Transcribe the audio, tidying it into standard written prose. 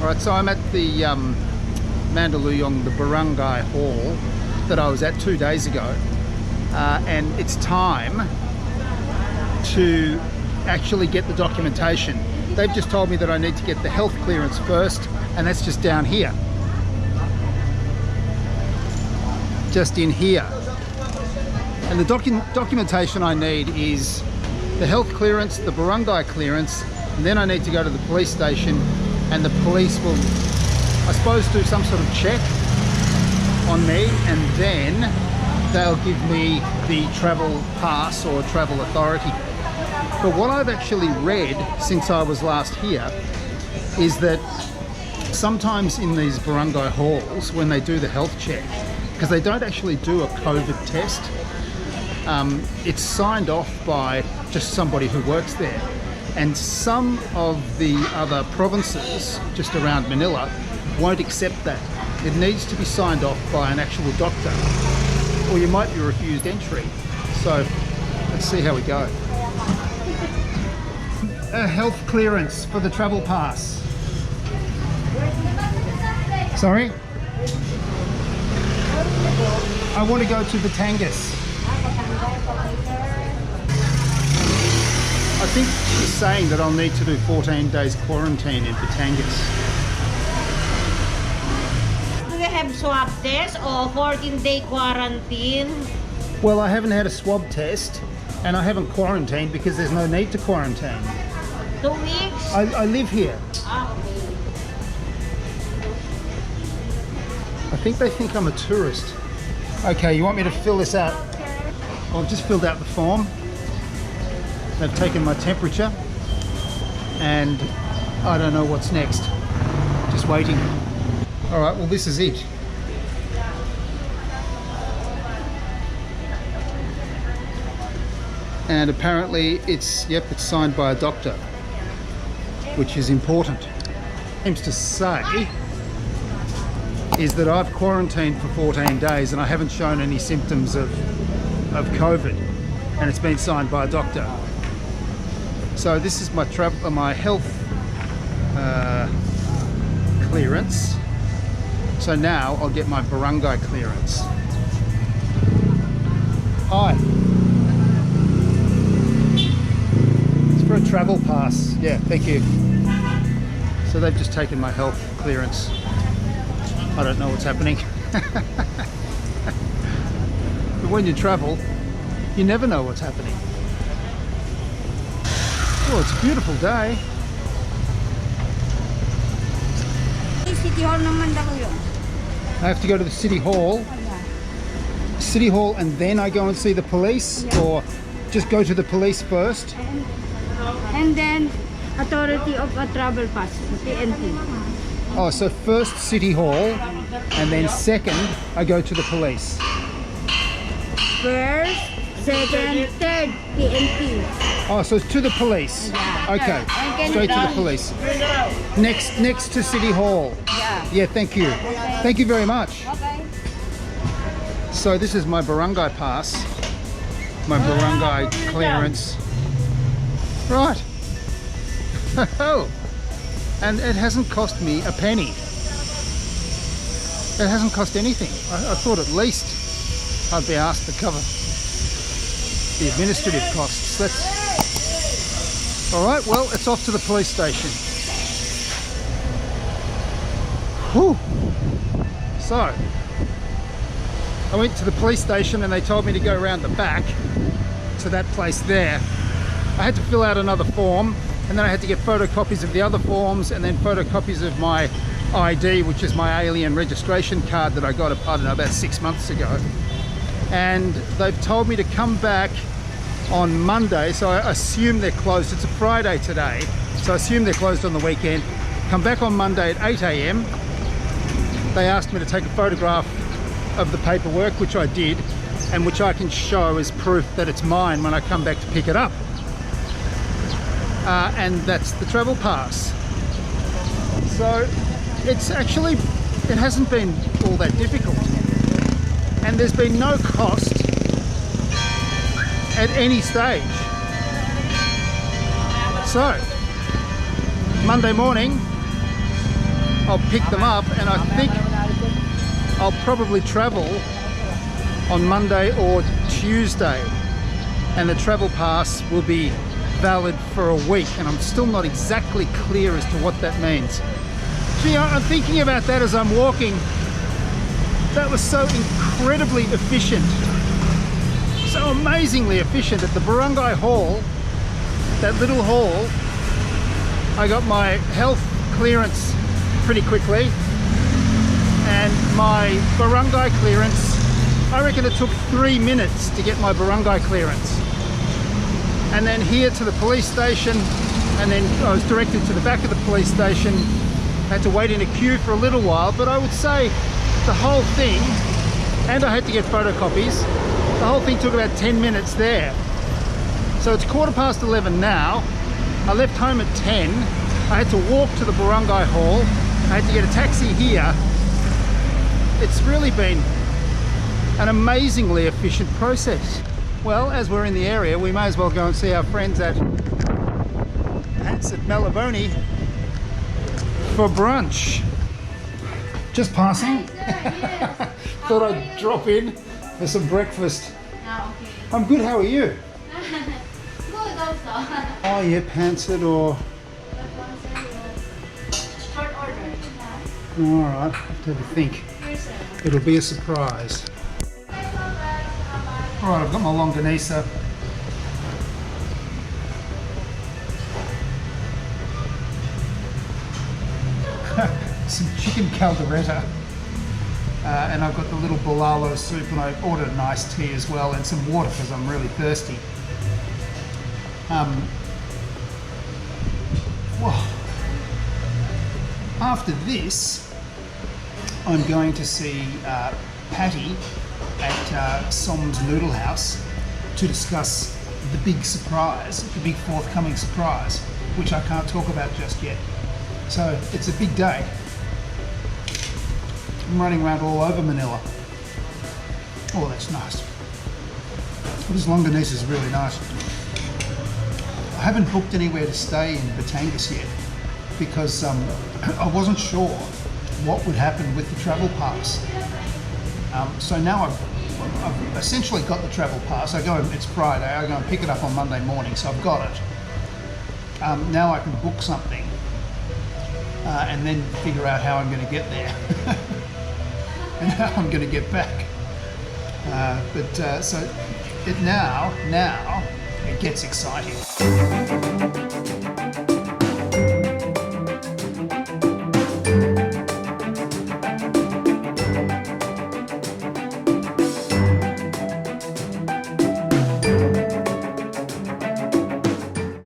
Right, so I'm at the Mandaluyong, the Barangay Hall that I was at 2 days ago, and it's time to actually get the documentation. They've just told me that I need to get the health clearance first, and that's just down here. Just in here. And the documentation I need is the health clearance, the barangay clearance, and then I need to go to the police station, and the police will, I suppose, do some sort of check on me, and then they'll give me the travel pass or travel authority. But what I've actually read since I was last here is that sometimes in these barangay halls, when they do the health check, because they don't actually do a COVID test, it's signed off by just somebody who works there. And some of the other provinces just around Manila won't accept that. It needs to be signed off by an actual doctor, or you might be refused entry. So let's see how we go. A health clearance for the travel pass. Sorry? I want to go to Batangus. I think she's saying that I'll need to do 14 days quarantine in Batangus. Do you have swab test or 14-day quarantine? Well, I haven't had a swab test, and I haven't quarantined because there's no need to quarantine. 2 weeks? I live here. Okay. I think they think I'm a tourist. Okay, you want me to fill this out? Well, I've just filled out the form. They've taken my temperature, and I don't know what's next. Just waiting. All right, well, this is it. And apparently it's signed by a doctor, which is important. Seems to say is that I've quarantined for 14 days and I haven't shown any symptoms of COVID, and it's been signed by a doctor. So this is my health clearance. So now I'll get my barangay clearance. Hi. It's for a travel pass. Yeah, thank you. So they've just taken my health clearance. I don't know what's happening. But when you travel, you never know what's happening. Oh, it's a beautiful day. City Hall naman daw yun. I have to go to the City Hall. City Hall, and then I go and see the police, or just go to the police first? And then Authority of a Travel Pass, PNP. Oh, so first City Hall, and then second I go to the police. First, second, third, PNP. Oh, so it's to the police. Yeah. Okay, straight to the police. Next to City Hall. Yeah. Yeah, thank you. Okay. Thank you very much. Okay. So this is my barangay pass, my barangay clearance. Right. Oh, and it hasn't cost me a penny. It hasn't cost anything. I thought at least I'd be asked to cover the administrative costs. All right, well, it's off to the police station. Whew. So, I went to the police station and they told me to go around the back to that place there. I had to fill out another form, and then I had to get photocopies of the other forms, and then photocopies of my ID, which is my alien registration card that I got, I don't know, about 6 months ago. And they've told me to come back on Monday, so I assume they're closed. It's a Friday today, so I assume they're closed on the weekend. Come back on Monday at 8 AM. They asked me to take a photograph of the paperwork, which I did, and which I can show as proof that it's mine when I come back to pick it up. And that's the travel pass. So it's actually, it hasn't been all that difficult, and there's been no cost at any stage. So Monday morning I'll pick them up, and I think I'll probably travel on Monday or Tuesday, and the travel pass will be valid for a week, and I'm still not exactly clear as to what that means. Gee, I'm thinking about that as I'm walking. That was so incredibly efficient, so amazingly efficient. At the Barangay Hall, that little hall, I got my health clearance pretty quickly, and my barangay clearance, I reckon it took 3 minutes to get my barangay clearance. And then here to the police station, and then I was directed to the back of the police station. Had to wait in a queue for a little while, but I would say the whole thing, and I had to get photocopies, the whole thing took about 10 minutes there. So it's 11:15 now. I left home at 10. I had to walk to the Barangay Hall. I had to get a taxi here. It's really been an amazingly efficient process. Well, as we're in the area, we may as well go and see our friends at Malaboni for brunch. Just passing. Thought I'd drop in for some breakfast. Okay. I'm good, how are you? Good also. Oh yeah, pancit or... Short order. Alright, have to have a think. It'll be a surprise. Alright, I've got my longanisa. Some chicken caldereta. And I've got the little bolalo soup, and I ordered an iced tea as well, and some water because I'm really thirsty. Whoa. After this, I'm going to see Patty at Som's Noodle House to discuss the big surprise, the big forthcoming surprise, which I can't talk about just yet. So it's a big day. I'm running around all over Manila. Oh, that's nice. This longanisa is really nice. I haven't booked anywhere to stay in Batangus yet because I wasn't sure what would happen with the travel pass. So now I've essentially got the travel pass. It's Friday, I go and pick it up on Monday morning, so I've got it. Now I can book something and then figure out how I'm going to get there and how I'm going to get back. So now it gets exciting.